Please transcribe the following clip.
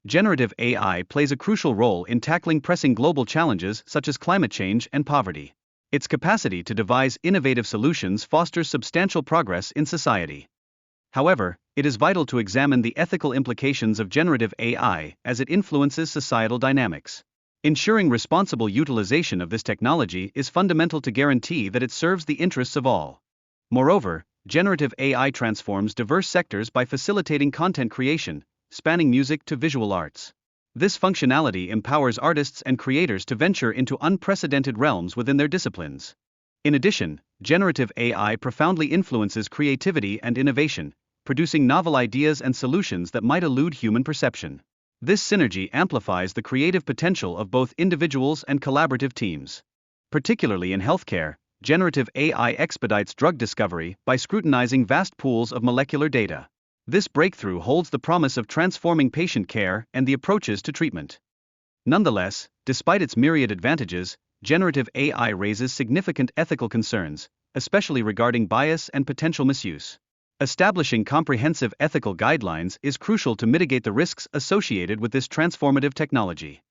generative AI plays a crucial role in tackling pressing global challenges such as climate change and poverty. Its capacity to devise innovative solutions fosters substantial progress in society. However, it is vital to examine the ethical implications of generative AI as it influences societal dynamics. Ensuring responsible utilization of this technology is fundamental to guarantee that it serves the interests of all. Moreover, generative AI transforms diverse sectors by facilitating content creation, spanning music to visual arts. This functionality empowers artists and creators to venture into unprecedented realms within their disciplines. In addition, generative AI profoundly influences creativity and innovation, producing novel ideas and solutions that might elude human perception. This synergy amplifies the creative potential of both individuals and collaborative teams. Particularly in healthcare, generative AI expedites drug discovery by scrutinizing vast pools of molecular data. This breakthrough holds the promise of transforming patient care and the approaches to treatment. Nonetheless, despite its myriad advantages, generative AI raises significant ethical concerns, especially regarding bias and potential misuse. Establishing comprehensive ethical guidelines is crucial to mitigate the risks associated with this transformative technology.